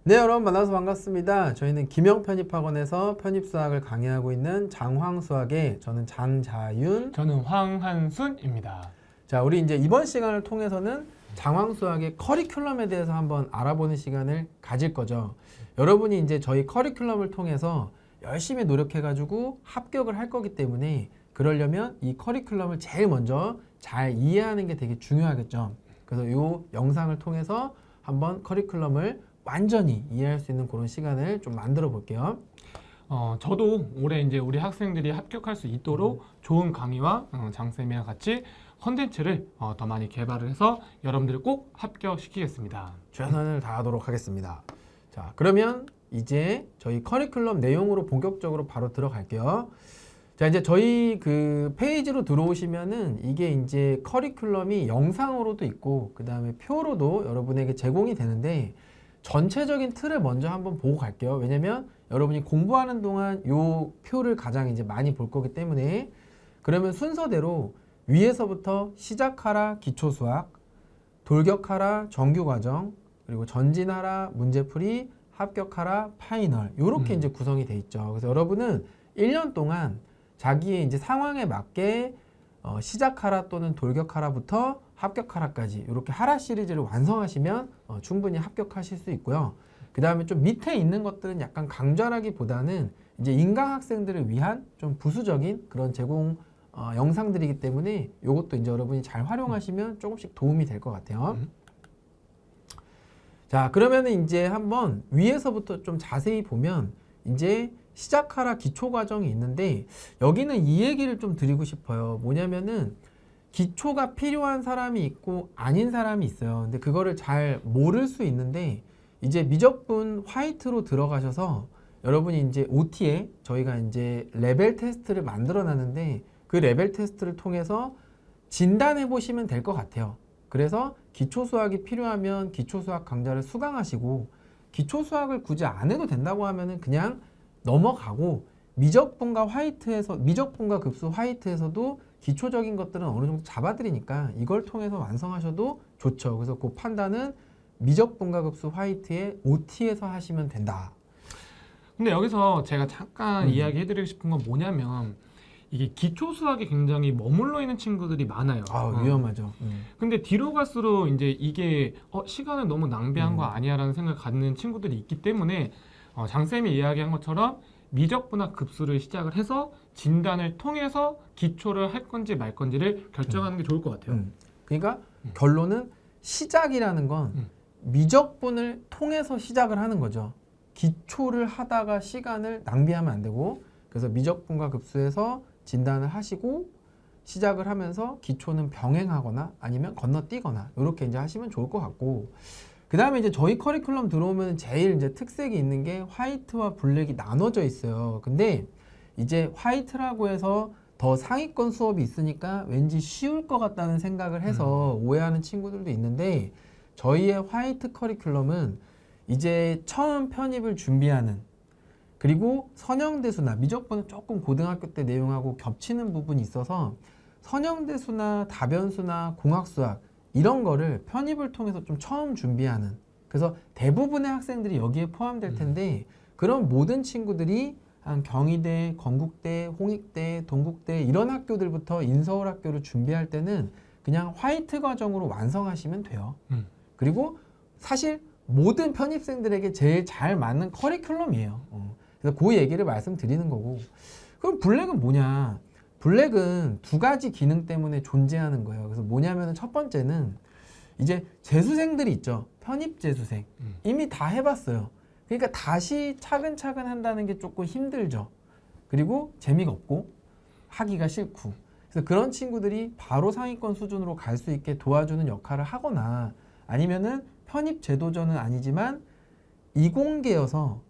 네, 여러분 만나서 반갑습니다. 저희는 김영편입학원에서 편입수학을 강의하고 있는 장황수학의 저는 장자윤. 저는 황한순입니다. 자, 우리 이제 이번 시간을 통해서는 장황수학의 커리큘럼에 대해서 한번 알아보는 시간을 가질 거죠. 여러분이 이제 저희 커리큘럼을 통해서 열심히 노력해가지고 합격을 할 거기 때문에 그러려면 이 커리큘럼을 제일 먼저 잘 이해하는 게 되게 중요하겠죠. 그래서 이 영상을 통해서 한번 커리큘럼을 완전히 이해할 수 있는 그런 시간을 좀 만들어 볼게요. 저도 올해 이제 우리 학생들이 합격할 수 있도록 좋은 강의와 장쌤이랑 같이 컨텐츠를 더 많이 개발을 해서 여러분들을 꼭 합격시키겠습니다. 최선을 다하도록 하겠습니다. 자, 그러면 이제 저희 커리큘럼 내용으로 본격적으로 바로 들어갈게요. 자, 이제 저희 그 페이지로 들어오시면은 이게 이제 커리큘럼이 영상으로도 있고 그 다음에 표로도 여러분에게 제공이 되는데 전체적인 틀을 먼저 한번 보고 갈게요. 왜냐면 여러분이 공부하는 동안 요 표를 가장 이제 많이 볼 거기 때문에 그러면 순서대로 위에서부터 시작하라 기초수학, 돌격하라 정규과정, 그리고 전진하라 문제풀이, 합격하라 파이널 요렇게 이제 구성이 돼 있죠. 그래서 여러분은 1년 동안 자기의 이제 상황에 맞게 시작하라 또는 돌격하라부터 합격하라까지 이렇게 하라 시리즈를 완성하시면 충분히 합격하실 수 있고요. 그 다음에 좀 밑에 있는 것들은 약간 강좌라기보다는 이제 인강 학생들을 위한 좀 부수적인 그런 제공 영상들이기 때문에 이것도 이제 여러분이 잘 활용하시면 조금씩 도움이 될 것 같아요. 자, 그러면은 이제 한번 위에서부터 좀 자세히 보면 이제 시작하라 기초 과정이 있는데 여기는 이 얘기를 좀 드리고 싶어요. 뭐냐면은 기초가 필요한 사람이 있고 아닌 사람이 있어요. 근데 그거를 잘 모를 수 있는데 이제 미적분 화이트로 들어가셔서 여러분이 이제 OT에 저희가 이제 레벨 테스트를 만들어 놨는데 그 레벨 테스트를 통해서 진단해 보시면 될 것 같아요. 그래서 기초 수학이 필요하면 기초 수학 강좌를 수강하시고 기초 수학을 굳이 안 해도 된다고 하면은 그냥 넘어가고 미적분과 화이트에서 미적분과 급수 화이트에서도 기초적인 것들은 어느 정도 잡아드리니까 이걸 통해서 완성하셔도 좋죠. 그래서 그 판단은 미적분과 급수 화이트의 OT에서 하시면 된다. 근데 여기서 제가 잠깐 이야기해드리고 싶은 건 뭐냐면 이게 기초 수학에 굉장히 머물러 있는 친구들이 많아요. 위험하죠. 근데 뒤로 갈수록 이제 이게 시간을 너무 낭비한 거 아니야라는 생각을 갖는 친구들이 있기 때문에 장쌤이 이야기한 것처럼 미적분화 급수를 시작을 해서 진단을 통해서 기초를 할 건지 말 건지를 결정하는 게 좋을 것 같아요. 그러니까 결론은 시작이라는 건 미적분을 통해서 시작을 하는 거죠. 기초를 하다가 시간을 낭비하면 안 되고 그래서 미적분과 급수에서 진단을 하시고 시작을 하면서 기초는 병행하거나 아니면 건너뛰거나 이렇게 이제 하시면 좋을 것 같고 그 다음에 이제 저희 커리큘럼 들어오면 제일 이제 특색이 있는 게 화이트와 블랙이 나눠져 있어요. 근데 이제 화이트라고 해서 더 상위권 수업이 있으니까 왠지 쉬울 것 같다는 생각을 해서 오해하는 친구들도 있는데 저희의 화이트 커리큘럼은 이제 처음 편입을 준비하는 그리고 선형대수나 미적분은 조금 고등학교 때 내용하고 겹치는 부분이 있어서 선형대수나 다변수나 공학수학 이런 거를 편입을 통해서 좀 처음 준비하는 그래서 대부분의 학생들이 여기에 포함될 텐데 그런 모든 친구들이 한 경희대, 건국대, 홍익대, 동국대 이런 학교들부터 인서울 학교를 준비할 때는 그냥 화이트 과정으로 완성하시면 돼요. 그리고 사실 모든 편입생들에게 제일 잘 맞는 커리큘럼이에요. 그래서 그 얘기를 말씀드리는 거고 그럼 블랙은 뭐냐? 블랙은 두 가지 기능 때문에 존재하는 거예요. 그래서 뭐냐면 첫 번째는 이제 재수생들이 있죠. 편입 재수생. 이미 다 해봤어요. 그러니까 다시 차근차근 한다는 게 조금 힘들죠. 그리고 재미가 없고 하기가 싫고. 그래서 그런 친구들이 바로 상위권 수준으로 갈 수 있게 도와주는 역할을 하거나 아니면은 편입 제도전은 아니지만 이공계여서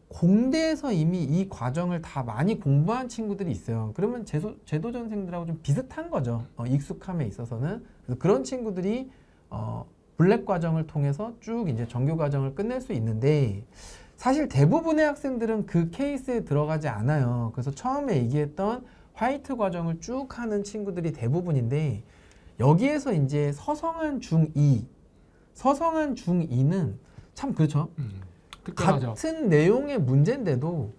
공대에서 이미 이 과정을 다 많이 공부한 친구들이 있어요. 그러면 제도전생들하고 좀 비슷한 거죠. 익숙함에 있어서는. 그래서 그런 친구들이 블랙 과정을 통해서 쭉 이제 정규 과정을 끝낼 수 있는데 사실 대부분의 학생들은 그 케이스에 들어가지 않아요. 그래서 처음에 얘기했던 화이트 과정을 쭉 하는 친구들이 대부분인데 여기에서 이제 서성한 중2는 참 그렇죠. 특별하죠. 같은 내용의 문제인데도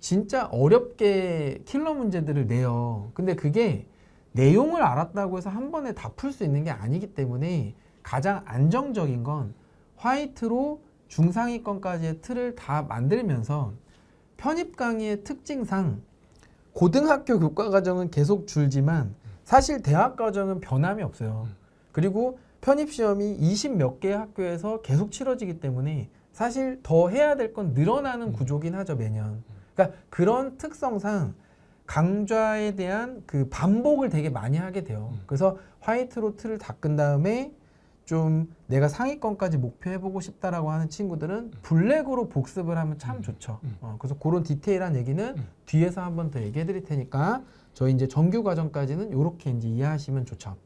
진짜 어렵게 킬러 문제들을 내요. 근데 그게 내용을 알았다고 해서 한 번에 다 풀 수 있는 게 아니기 때문에 가장 안정적인 건 화이트로 중상위권까지의 틀을 다 만들면서 편입 강의의 특징상 고등학교 교과 과정은 계속 줄지만 사실 대학 과정은 변함이 없어요. 그리고 편입 시험이 20 몇 개의 학교에서 계속 치러지기 때문에 사실 더 해야 될 건 늘어나는 구조긴 하죠, 매년. 그러니까 그런 특성상 강좌에 대한 그 반복을 되게 많이 하게 돼요. 그래서 화이트로 틀을 닦은 다음에 좀 내가 상위권까지 목표해보고 싶다라고 하는 친구들은 블랙으로 복습을 하면 참 좋죠. 그래서 그런 디테일한 얘기는 뒤에서 한 번 더 얘기해 드릴 테니까 저희 이제 정규 과정까지는 이렇게 이제 이해하시면 좋죠.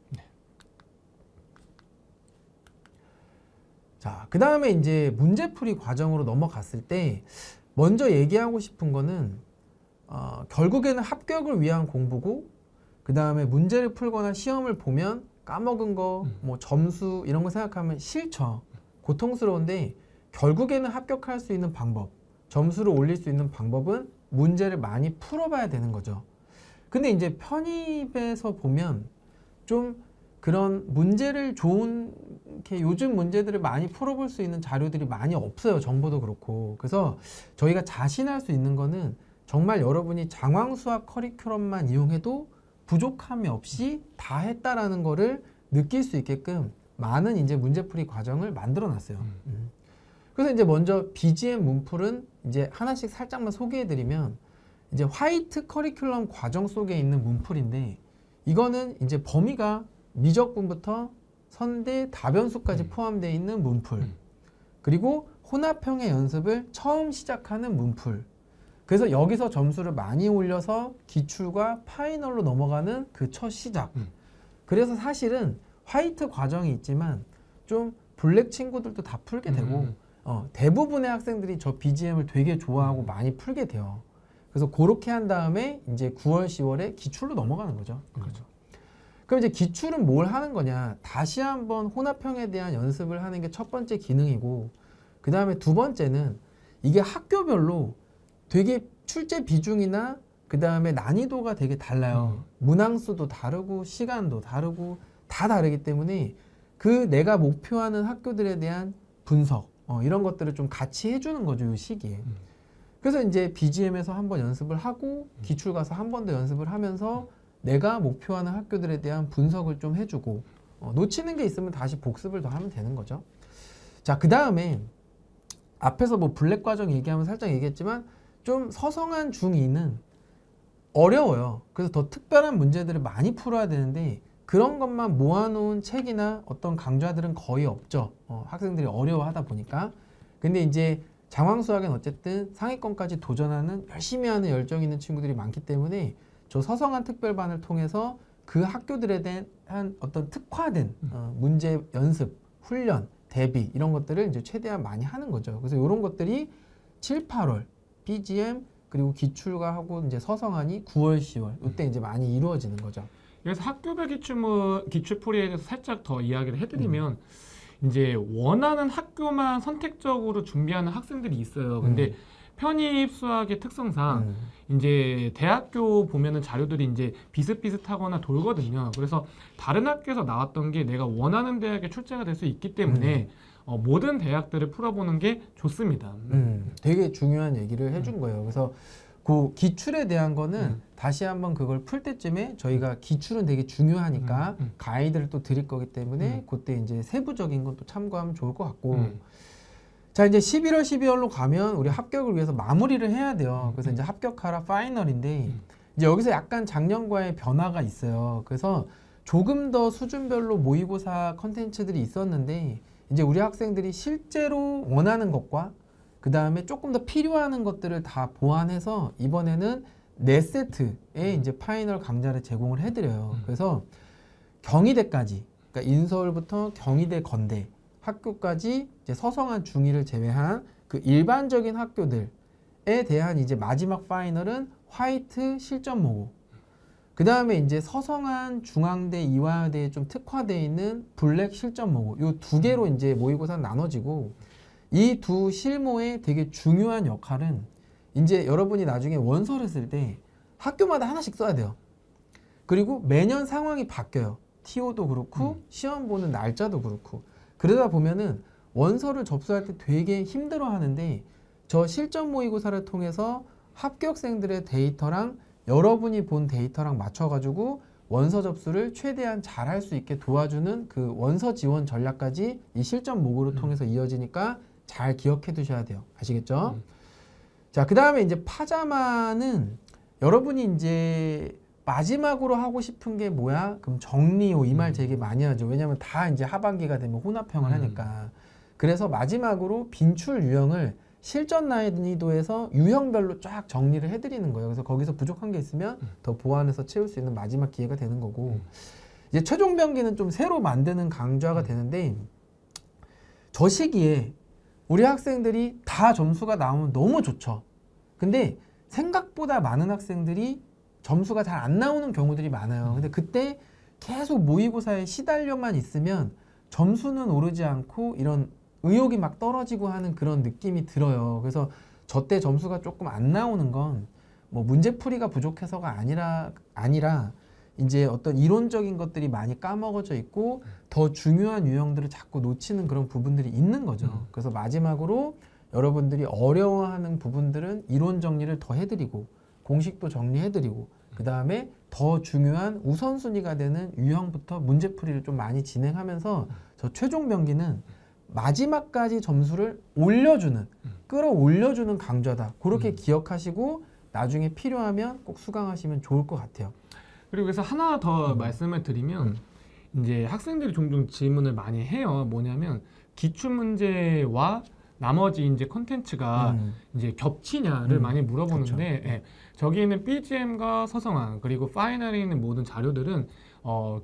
자, 그 다음에 이제 문제풀이 과정으로 넘어갔을 때 먼저 얘기하고 싶은 거는 결국에는 합격을 위한 공부고 그 다음에 문제를 풀거나 시험을 보면 까먹은 거, 뭐 점수 이런 거 생각하면 싫죠. 고통스러운데 결국에는 합격할 수 있는 방법, 점수를 올릴 수 있는 방법은 문제를 많이 풀어봐야 되는 거죠. 근데 이제 편입에서 보면 좀 그런 문제를 좋은 이렇게 요즘 문제들을 많이 풀어볼 수 있는 자료들이 많이 없어요. 정보도 그렇고. 그래서 저희가 자신할 수 있는 거는 정말 여러분이 장황수학 커리큘럼만 이용해도 부족함이 없이 다 했다라는 거를 느낄 수 있게끔 많은 이제 문제풀이 과정을 만들어 놨어요. 그래서 이제 먼저 BGM 문풀은 이제 하나씩 살짝만 소개해 드리면 이제 화이트 커리큘럼 과정 속에 있는 문풀인데 이거는 이제 범위가 미적분부터 선대 다변수까지 포함되어 있는 문풀. 그리고 혼합형의 연습을 처음 시작하는 문풀. 그래서 여기서 점수를 많이 올려서 기출과 파이널로 넘어가는 그 첫 시작. 그래서 사실은 화이트 과정이 있지만 좀 블랙 친구들도 다 풀게 되고 대부분의 학생들이 저 BGM을 되게 좋아하고 많이 풀게 돼요. 그래서 그렇게 한 다음에 이제 9월, 10월에 기출로 넘어가는 거죠. 그렇죠. 그럼 이제 기출은 뭘 하는 거냐? 다시 한번 혼합형에 대한 연습을 하는 게 첫 번째 기능이고 그 다음에 두 번째는 이게 학교별로 되게 출제 비중이나 그 다음에 난이도가 되게 달라요. 문항수도 다르고 시간도 다르고 다 다르기 때문에 그 내가 목표하는 학교들에 대한 분석 이런 것들을 좀 같이 해주는 거죠. 이 시기에. 그래서 이제 BGM에서 한번 연습을 하고 기출 가서 한 번 더 연습을 하면서 내가 목표하는 학교들에 대한 분석을 좀 해주고 놓치는 게 있으면 다시 복습을 더 하면 되는 거죠. 자, 그 다음에 앞에서 뭐 블랙 과정 얘기하면 살짝 얘기했지만 좀 서성한 중2는 어려워요. 그래서 더 특별한 문제들을 많이 풀어야 되는데 그런 것만 모아놓은 책이나 어떤 강좌들은 거의 없죠. 학생들이 어려워하다 보니까. 근데 이제 장황수학은 어쨌든 상위권까지 도전하는 열심히 하는 열정 있는 친구들이 많기 때문에 저 서성한 특별반을 통해서 그 학교들에 대한 어떤 특화된 문제 연습, 훈련, 대비 이런 것들을 이제 최대한 많이 하는 거죠. 그래서 이런 것들이 7, 8월 BGM 그리고 기출과하고 이제 서성한이 9월, 10월 이때 이제 많이 이루어지는 거죠. 그래서 학교별 기출풀이에 대해서 살짝 더 이야기를 해드리면 이제 원하는 학교만 선택적으로 준비하는 학생들이 있어요. 근데 편입 수학의 특성상 이제 대학교 보면은 자료들이 이제 비슷비슷하거나 돌거든요. 그래서 다른 학교에서 나왔던 게 내가 원하는 대학에 출제가 될 수 있기 때문에 모든 대학들을 풀어보는 게 좋습니다. 되게 중요한 얘기를 해준 거예요. 그래서 그 기출에 대한 거는 다시 한번 그걸 풀 때쯤에 저희가 기출은 되게 중요하니까 가이드를 또 드릴 거기 때문에 그때 이제 세부적인 건 또 참고하면 좋을 것 같고 자, 이제 11월, 12월로 가면 우리 합격을 위해서 마무리를 해야 돼요. 그래서 이제 합격하라 파이널인데 이제 여기서 약간 작년과의 변화가 있어요. 그래서 조금 더 수준별로 모의고사 컨텐츠들이 있었는데 이제 우리 학생들이 실제로 원하는 것과 그 다음에 조금 더 필요한 것들을 다 보완해서 이번에는 4세트의 이제 파이널 강좌를 제공을 해드려요. 그래서 경희대까지, 그러니까 인서울부터 경희대, 건대 학교까지 이제 서성한 중2를 제외한 그 일반적인 학교들에 대한 이제 마지막 파이널은 화이트 실전 모고. 그 다음에 이제 서성한 중앙대, 이화여대에 좀 특화되어 있는 블랙 실전 모고. 요 두 개로 이제 모의고사 나눠지고 이 두 실모의 되게 중요한 역할은 이제 여러분이 나중에 원서를 쓸 때 학교마다 하나씩 써야 돼요. 그리고 매년 상황이 바뀌어요. TO도 그렇고 시험 보는 날짜도 그렇고. 그러다 보면은 원서를 접수할 때 되게 힘들어 하는데 저 실전 모의고사를 통해서 합격생들의 데이터랑 여러분이 본 데이터랑 맞춰가지고 원서 접수를 최대한 잘 할 수 있게 도와주는 그 원서 지원 전략까지 이 실전 모의고를 통해서 이어지니까 잘 기억해 두셔야 돼요. 아시겠죠? 자, 그 다음에 이제 파자마는 여러분이 이제 마지막으로 하고 싶은 게 뭐야? 그럼 정리호 이 말 되게 많이 하죠. 왜냐면 다 이제 하반기가 되면 혼합형을 하니까. 그래서 마지막으로 빈출 유형을 실전 난이도에서 유형별로 쫙 정리를 해드리는 거예요. 그래서 거기서 부족한 게 있으면 더 보완해서 채울 수 있는 마지막 기회가 되는 거고. 이제 최종 병기는 좀 새로 만드는 강좌가 되는데 저 시기에 우리 학생들이 다 점수가 나오면 너무 좋죠. 근데 생각보다 많은 학생들이 점수가 잘 안 나오는 경우들이 많아요. 근데 그때 계속 모의고사에 시달려만 있으면 점수는 오르지 않고 이런 의욕이 막 떨어지고 하는 그런 느낌이 들어요. 그래서 저 때 점수가 조금 안 나오는 건 뭐 문제풀이가 부족해서가 아니라 이제 어떤 이론적인 것들이 많이 까먹어져 있고 더 중요한 유형들을 자꾸 놓치는 그런 부분들이 있는 거죠. 그래서 마지막으로 여러분들이 어려워하는 부분들은 이론 정리를 더 해드리고 공식도 정리해드리고 그 다음에 더 중요한 우선순위가 되는 유형부터 문제풀이를 좀 많이 진행하면서 저 최종 병기는 마지막까지 점수를 올려주는 끌어올려주는 강좌다. 그렇게 기억하시고 나중에 필요하면 꼭 수강하시면 좋을 것 같아요. 그리고 그래서 하나 더 말씀을 드리면 이제 학생들이 종종 질문을 많이 해요. 뭐냐면 기출 문제와 나머지 이제 컨텐츠가 이제 겹치냐를 많이 물어보는데 예, 저기에는 BGM과 서성한 그리고 파이널에 있는 모든 자료들은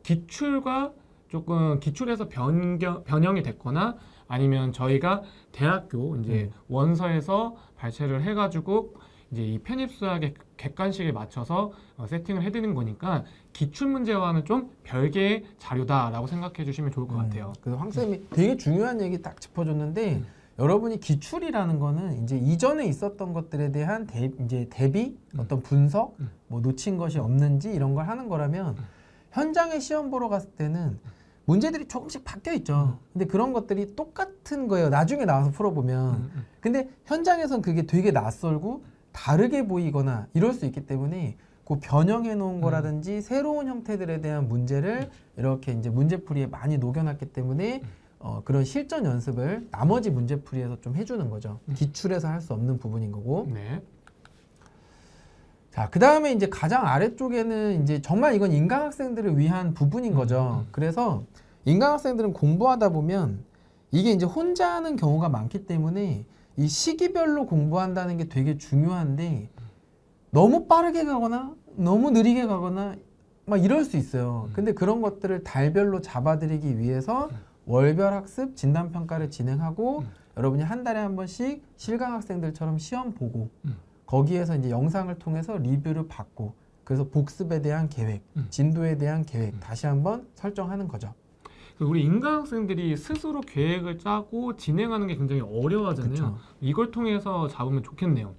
기출과 조금 기출에서 변형이 됐거나 아니면 저희가 대학교 이제 원서에서 발췌를 해가지고 이제 이 편입수학의 객관식에 맞춰서 세팅을 해드리는 거니까 기출 문제와는 좀 별개의 자료다라고 생각해 주시면 좋을 것 같아요. 그래서 황 쌤이 되게 중요한 얘기 딱 짚어줬는데 여러분이 기출이라는 거는 이제 이전에 있었던 것들에 대한 이제 대비 어떤 분석, 뭐 놓친 것이 없는지 이런 걸 하는 거라면 현장에 시험 보러 갔을 때는 문제들이 조금씩 바뀌어 있죠. 근데 그런 것들이 똑같은 거예요. 나중에 나와서 풀어보면. 근데 현장에선 그게 되게 낯설고 다르게 보이거나 이럴 수 있기 때문에 그 변형해 놓은 거라든지 새로운 형태들에 대한 문제를 이렇게 이제 문제풀이에 많이 녹여놨기 때문에 그런 실전 연습을 나머지 문제풀이에서 좀 해주는 거죠. 기출에서 할 수 없는 부분인 거고. 네. 자, 그 다음에 이제 가장 아래쪽에는 이제 정말 이건 인강학생들을 위한 부분인 거죠. 그래서 인강학생들은 공부하다 보면 이게 이제 혼자 하는 경우가 많기 때문에 이 시기별로 공부한다는 게 되게 중요한데 너무 빠르게 가거나 너무 느리게 가거나 막 이럴 수 있어요. 근데 그런 것들을 달별로 잡아드리기 위해서 월별 학습 진단평가를 진행하고 여러분이 한 달에 한 번씩 실강 학생들처럼 시험 보고 거기에서 이제 영상을 통해서 리뷰를 받고 그래서 복습에 대한 계획, 진도에 대한 계획 다시 한번 설정하는 거죠. 우리 인강 학생들이 스스로 계획을 짜고 진행하는 게 굉장히 어려워하잖아요. 그쵸. 이걸 통해서 잡으면 좋겠네요.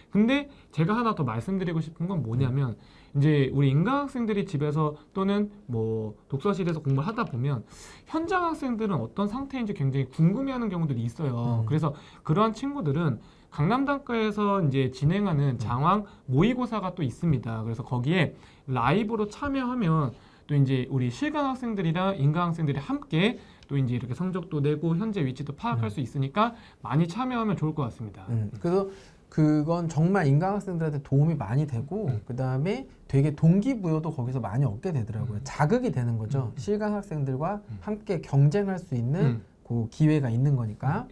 근데 제가 하나 더 말씀드리고 싶은 건 뭐냐면 이제 우리 인강 학생들이 집에서 또는 뭐 독서실에서 공부를 하다 보면 현장 학생들은 어떤 상태인지 굉장히 궁금해하는 경우들이 있어요. 그래서 그러한 친구들은 강남단과에서 이제 진행하는 장황 모의고사가 또 있습니다. 그래서 거기에 라이브로 참여하면 또 이제 우리 실강 학생들이랑 인강 학생들이 함께 또 이제 이렇게 성적도 내고 현재 위치도 파악할 수 있으니까 많이 참여하면 좋을 것 같습니다. 그래서 그건 정말 인강 학생들한테 도움이 많이 되고 그 다음에 되게 동기부여도 거기서 많이 얻게 되더라고요. 자극이 되는 거죠. 실강 학생들과 함께 경쟁할 수 있는 그 기회가 있는 거니까.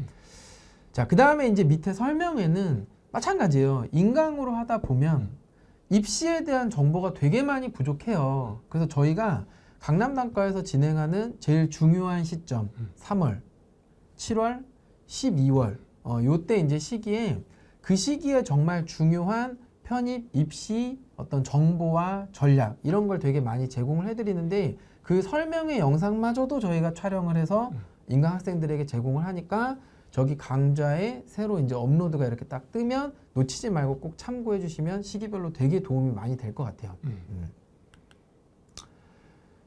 자, 그 다음에 이제 밑에 설명에는 마찬가지예요. 인강으로 하다 보면 입시에 대한 정보가 되게 많이 부족해요. 그래서 저희가 강남단과에서 진행하는 제일 중요한 시점 3월, 7월, 12월 요때 이제 시기에 그 시기에 정말 중요한 편입, 입시 어떤 정보와 전략 이런 걸 되게 많이 제공을 해드리는데 그 설명의 영상마저도 저희가 촬영을 해서 인강 학생들에게 제공을 하니까 저기 강좌에 새로 이제 업로드가 이렇게 딱 뜨면 놓치지 말고 꼭 참고해 주시면 시기별로 되게 도움이 많이 될 것 같아요.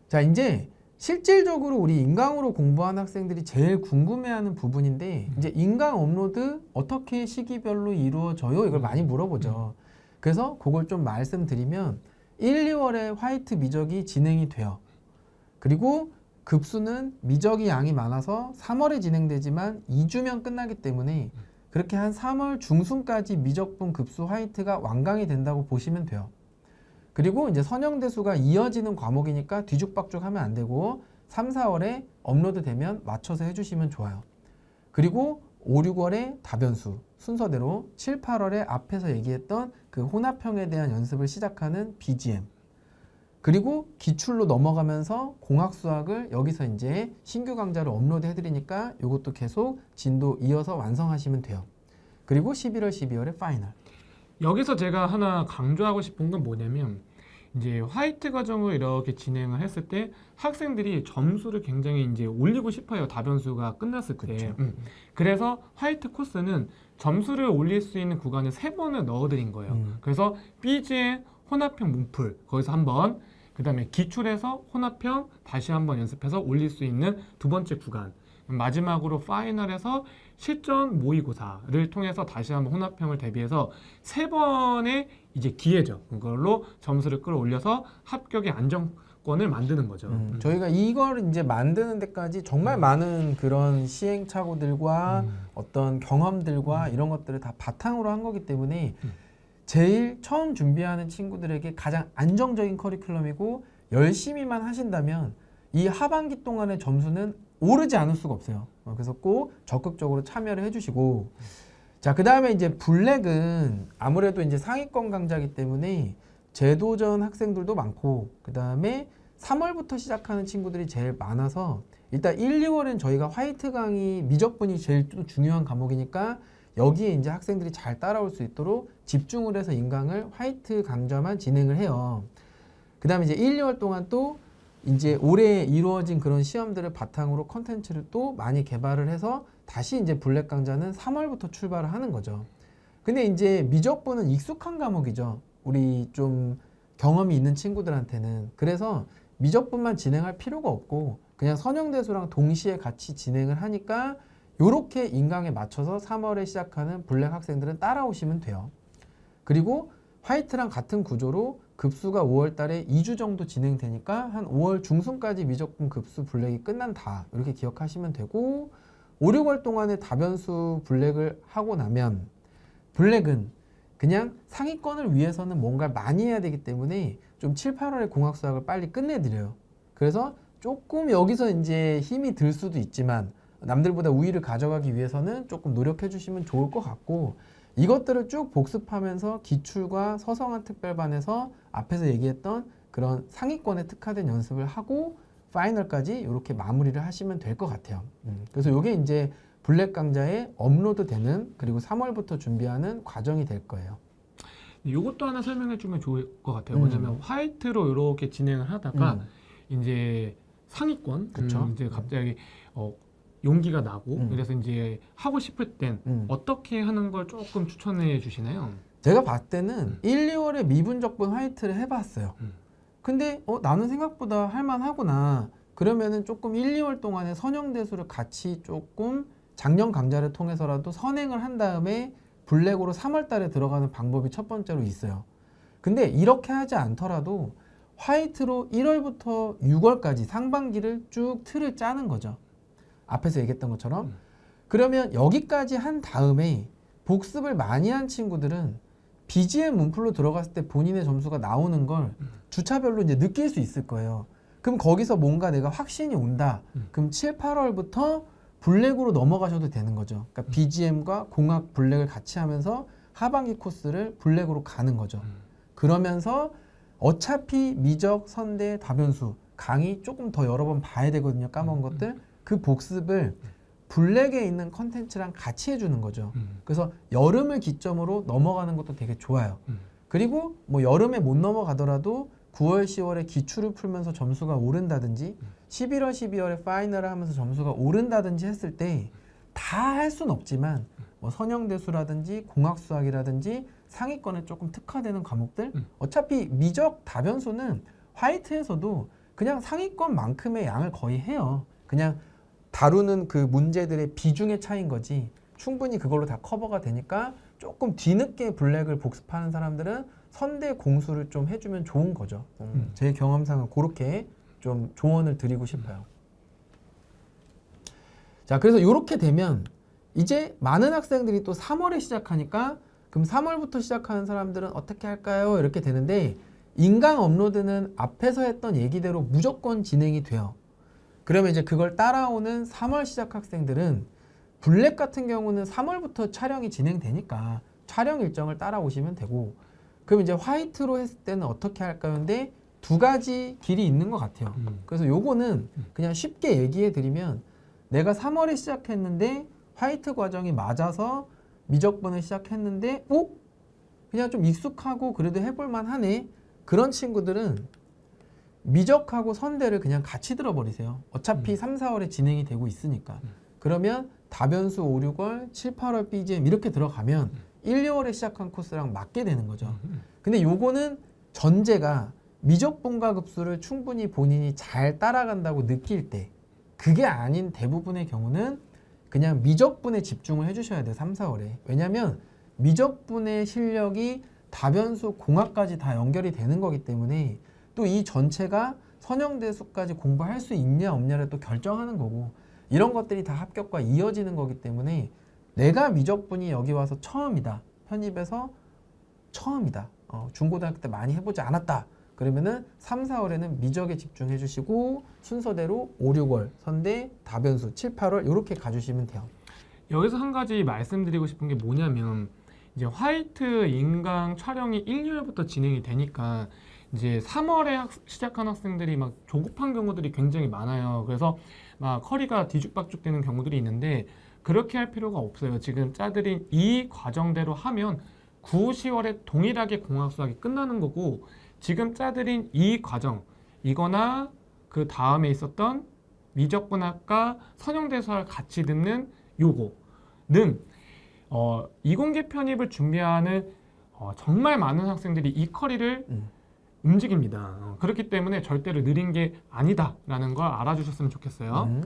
자, 이제 실질적으로 우리 인강으로 공부하는 학생들이 제일 궁금해하는 부분인데 이제 인강 업로드 어떻게 시기별로 이루어져요? 이걸 많이 물어보죠. 그래서 그걸 좀 말씀드리면 1, 2월에 화이트 미적이 진행이 돼요. 그리고 급수는 미적이 양이 많아서 3월에 진행되지만 2주면 끝나기 때문에 그렇게 한 3월 중순까지 미적분 급수 화이트가 완강이 된다고 보시면 돼요. 그리고 이제 선형대수가 이어지는 과목이니까 뒤죽박죽 하면 안 되고 3, 4월에 업로드 되면 맞춰서 해주시면 좋아요. 그리고 5, 6월에 다변수 순서대로 7, 8월에 앞에서 얘기했던 그 혼합형에 대한 연습을 시작하는 BGM, 그리고 기출로 넘어가면서 공학수학을 여기서 이제 신규 강좌로 업로드 해드리니까 이것도 계속 진도 이어서 완성하시면 돼요. 그리고 11월, 12월에 파이널. 여기서 제가 하나 강조하고 싶은 건 뭐냐면 이제 화이트 과정을 이렇게 진행을 했을 때 학생들이 점수를 굉장히 이제 올리고 싶어요. 다변수가 끝났을 때. 그쵸. 그래서 화이트 코스는 점수를 올릴 수 있는 구간을 3번을 넣어드린 거예요. 그래서 BGM 혼합형 문풀 거기서 한번, 그 다음에 기출에서 혼합형 다시 한번 연습해서 올릴 수 있는 두 번째 구간, 마지막으로 파이널에서 실전 모의고사를 통해서 다시 한번 혼합형을 대비해서 3번의 이제 기회죠. 그걸로 점수를 끌어올려서 합격의 안정권을 만드는 거죠. 저희가 이걸 이제 만드는 데까지 정말 많은 그런 시행착오들과 어떤 경험들과 이런 것들을 다 바탕으로 한 거기 때문에 제일 처음 준비하는 친구들에게 가장 안정적인 커리큘럼이고 열심히만 하신다면 이 하반기 동안의 점수는 오르지 않을 수가 없어요. 그래서 꼭 적극적으로 참여를 해주시고, 자, 그 다음에 이제 블랙은 아무래도 이제 상위권 강좌이기 때문에 재도전 학생들도 많고, 그 다음에 3월부터 시작하는 친구들이 제일 많아서 일단 1, 2월은 저희가 화이트 강의 미적분이 제일 또 중요한 과목이니까 여기에 이제 학생들이 잘 따라올 수 있도록 집중을 해서 인강을 화이트 강좌만 진행을 해요. 그 다음에 이제 1, 2월 동안 또 이제 올해 이루어진 그런 시험들을 바탕으로 컨텐츠를 또 많이 개발을 해서 다시 이제 블랙 강좌는 3월부터 출발을 하는 거죠. 근데 이제 미적분은 익숙한 과목이죠. 우리 좀 경험이 있는 친구들한테는. 그래서 미적분만 진행할 필요가 없고 그냥 선형대수랑 동시에 같이 진행을 하니까 요렇게 인강에 맞춰서 3월에 시작하는 블랙 학생들은 따라오시면 돼요. 그리고 화이트랑 같은 구조로 급수가 5월 달에 2주 정도 진행되니까 한 5월 중순까지 미적분 급수 블랙이 끝난다. 이렇게 기억하시면 되고 5, 6월 동안에 다변수 블랙을 하고 나면 블랙은 그냥 상위권을 위해서는 뭔가 많이 해야 되기 때문에 좀 7, 8월에 공학수학을 빨리 끝내드려요. 그래서 조금 여기서 이제 힘이 들 수도 있지만 남들보다 우위를 가져가기 위해서는 조금 노력해 주시면 좋을 것 같고, 이것들을 쭉 복습하면서 기출과 서성한 특별반에서 앞에서 얘기했던 그런 상위권에 특화된 연습을 하고 파이널까지 이렇게 마무리를 하시면 될 것 같아요. 그래서 이게 이제 블랙 강좌에 업로드 되는, 그리고 3월부터 준비하는 과정이 될 거예요. 이것도 하나 설명해 주면 좋을 것 같아요. 뭐냐면 화이트로 이렇게 진행을 하다가 이제 상위권, 그쵸? 이제 갑자기 용기가 나고 그래서 이제 하고 싶을 땐 어떻게 하는 걸 조금 추천해 주시나요? 제가 봤을 때는 1, 2월에 미분적분 화이트를 해봤어요. 근데 나는 생각보다 할만하구나. 그러면은 조금 1, 2월 동안에 선형대수를 같이 조금 작년 강좌를 통해서라도 선행을 한 다음에 블랙으로 3월 달에 들어가는 방법이 첫 번째로 있어요. 근데 이렇게 하지 않더라도 화이트로 1월부터 6월까지 상반기를 쭉 틀을 짜는 거죠. 앞에서 얘기했던 것처럼. 그러면 여기까지 한 다음에 복습을 많이 한 친구들은 BGM 문풀로 들어갔을 때 본인의 점수가 나오는 걸 주차별로 이제 느낄 수 있을 거예요. 그럼 거기서 뭔가 내가 확신이 온다. 그럼 7, 8월부터 블랙으로 넘어가셔도 되는 거죠. 그러니까 BGM과 공학 블랙을 같이 하면서 하반기 코스를 블랙으로 가는 거죠. 그러면서 어차피 미적, 선대, 다변수 강의 조금 더 여러 번 봐야 되거든요. 까먹은 것들. 그 복습을 블랙에 있는 컨텐츠랑 같이 해주는 거죠. 그래서 여름을 기점으로 넘어가는 것도 되게 좋아요. 그리고 뭐 여름에 못 넘어가더라도 9월, 10월에 기출을 풀면서 점수가 오른다든지 11월, 12월에 파이널을 하면서 점수가 오른다든지 했을 때 다 할 수는 없지만 뭐 선형대수라든지 공학수학이라든지 상위권에 조금 특화되는 과목들 어차피 미적 다변수는 화이트에서도 그냥 상위권만큼의 양을 거의 해요. 그냥 다루는 그 문제들의 비중의 차이인 거지 충분히 그걸로 다 커버가 되니까 조금 뒤늦게 블랙을 복습하는 사람들은 선대 공수를 좀 해주면 좋은 거죠. 제 경험상은 그렇게 좀 조언을 드리고 싶어요. 자, 그래서 이렇게 되면 이제 많은 학생들이 또 3월에 시작하니까 그럼 3월부터 시작하는 사람들은 어떻게 할까요? 이렇게 되는데 인강 업로드는 앞에서 했던 얘기대로 무조건 진행이 돼요. 그러면 이제 그걸 따라오는 3월 시작 학생들은 블랙 같은 경우는 3월부터 촬영이 진행되니까 촬영 일정을 따라오시면 되고 그럼 이제 화이트로 했을 때는 어떻게 할까요? 근데 두 가지 길이 있는 것 같아요. 그래서 요거는 그냥 쉽게 얘기해 드리면 내가 3월에 시작했는데 화이트 과정이 맞아서 미적분을 시작했는데 그냥 좀 익숙하고 그래도 해볼만 하네 그런 친구들은 미적하고 선대를 그냥 같이 들어버리세요. 어차피 3, 4월에 진행이 되고 있으니까 그러면 다변수 5, 6월, 7, 8월 BGM 이렇게 들어가면 1, 2월에 시작한 코스랑 맞게 되는 거죠. 근데 요거는 전제가 미적분과 급수를 충분히 본인이 잘 따라간다고 느낄 때 그게 아닌 대부분의 경우는 그냥 미적분에 집중을 해주셔야 돼요. 3, 4월에. 왜냐하면 미적분의 실력이 다변수 공학까지 다 연결이 되는 거기 때문에 또 이 전체가 선형대수까지 공부할 수 있냐 없냐를 또 결정하는 거고 이런 것들이 다 합격과 이어지는 거기 때문에 내가 미적분이 여기 와서 처음이다. 편입에서 처음이다. 중고등학교 때 많이 해보지 않았다. 그러면은 3, 4월에는 미적에 집중해 주시고 순서대로 5, 6월 선대, 다변수 7, 8월 이렇게 가주시면 돼요. 여기서 한 가지 말씀드리고 싶은 게 뭐냐면 이제 화이트 인강 촬영이 1, 2월부터 진행이 되니까 이제 3월에 시작한 학생들이 막 조급한 경우들이 굉장히 많아요. 그래서 막 허리가 뒤죽박죽 되는 경우들이 있는데 그렇게 할 필요가 없어요. 지금 짜들인 이 과정대로 하면 9, 10월에 동일하게 공학수학이 끝나는 거고 지금 짜들인 이 과정 이거나 그 다음에 있었던 미적분학과 선형대수학을 같이 듣는 요거는 이공계 편입을 준비하는 정말 많은 학생들이 이 커리를 움직입니다. 그렇기 때문에 절대로 느린 게 아니다라는 걸 알아주셨으면 좋겠어요.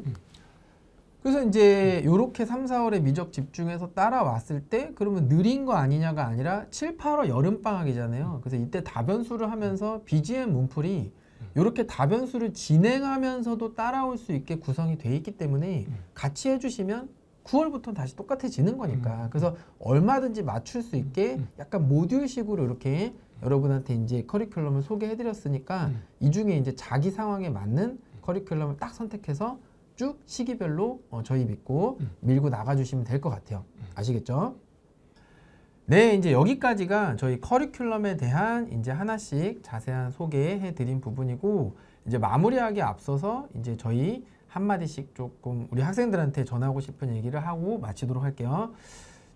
그래서 이제 이렇게 3, 4월에 미적 집중해서 따라왔을 때 그러면 느린 거 아니냐가 아니라 7, 8월 여름방학이잖아요. 그래서 이때 다변수를 하면서 BGM 문풀이 이렇게 다변수를 진행하면서도 따라올 수 있게 구성이 돼 있기 때문에 같이 해주시면 9월부터 다시 똑같아지는 거니까 그래서 얼마든지 맞출 수 있게 약간 모듈식으로 이렇게 여러분한테 이제 커리큘럼을 소개해드렸으니까 이 중에 이제 자기 상황에 맞는 커리큘럼을 딱 선택해서 쭉 시기별로 저희 믿고 밀고 나가주시면 될 것 같아요. 아시겠죠? 네, 이제 여기까지가 저희 커리큘럼에 대한 이제 하나씩 자세한 소개해드린 부분이고 이제 마무리하기 앞서서 이제 저희 한마디씩 조금 우리 학생들한테 전하고 싶은 얘기를 하고 마치도록 할게요.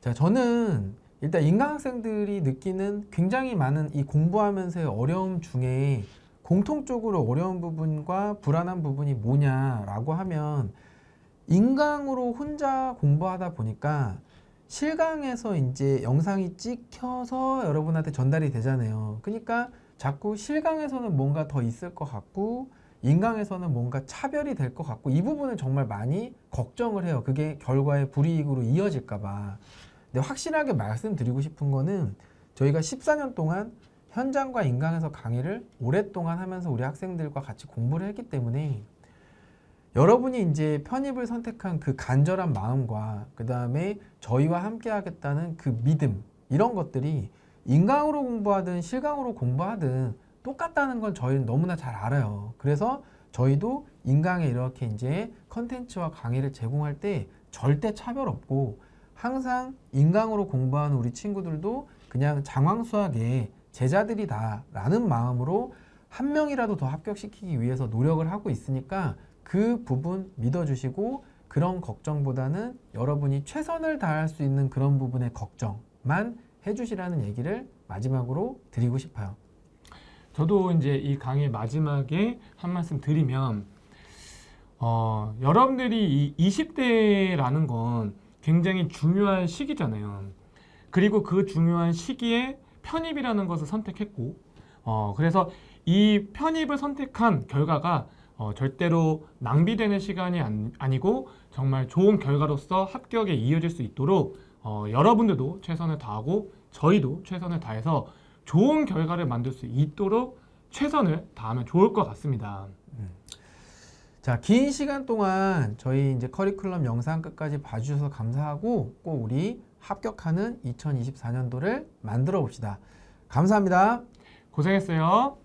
자, 저는 일단 인강 학생들이 느끼는 굉장히 많은 이 공부하면서의 어려움 중에 공통적으로 어려운 부분과 불안한 부분이 뭐냐라고 하면 인강으로 혼자 공부하다 보니까 실강에서 이제 영상이 찍혀서 여러분한테 전달이 되잖아요. 그러니까 자꾸 실강에서는 뭔가 더 있을 것 같고 인강에서는 뭔가 차별이 될 것 같고 이 부분을 정말 많이 걱정을 해요. 그게 결과에 불이익으로 이어질까 봐. 근데 확실하게 말씀드리고 싶은 거는 저희가 14년 동안 현장과 인강에서 강의를 오랫동안 하면서 우리 학생들과 같이 공부를 했기 때문에 여러분이 이제 편입을 선택한 그 간절한 마음과 그 다음에 저희와 함께 하겠다는 그 믿음 이런 것들이 인강으로 공부하든 실강으로 공부하든 똑같다는 건 저희는 너무나 잘 알아요. 그래서 저희도 인강에 이렇게 이제 컨텐츠와 강의를 제공할 때 절대 차별 없고 항상 인강으로 공부하는 우리 친구들도 그냥 장황수학의 제자들이다 라는 마음으로 한 명이라도 더 합격시키기 위해서 노력을 하고 있으니까 그 부분 믿어주시고 그런 걱정보다는 여러분이 최선을 다할 수 있는 그런 부분의 걱정만 해주시라는 얘기를 마지막으로 드리고 싶어요. 저도 이제 이 강의 마지막에 한 말씀 드리면 여러분들이 이 20대라는 건 굉장히 중요한 시기잖아요. 그리고 그 중요한 시기에 편입이라는 것을 선택했고, 그래서 이 편입을 선택한 결과가 절대로 낭비되는 시간이 아니고 정말 좋은 결과로서 합격에 이어질 수 있도록 여러분들도 최선을 다하고 저희도 최선을 다해서 좋은 결과를 만들 수 있도록 최선을 다하면 좋을 것 같습니다. 자, 긴 시간 동안 저희 이제 커리큘럼 영상 끝까지 봐주셔서 감사하고 꼭 우리 합격하는 2024년도를 만들어 봅시다. 감사합니다. 고생했어요.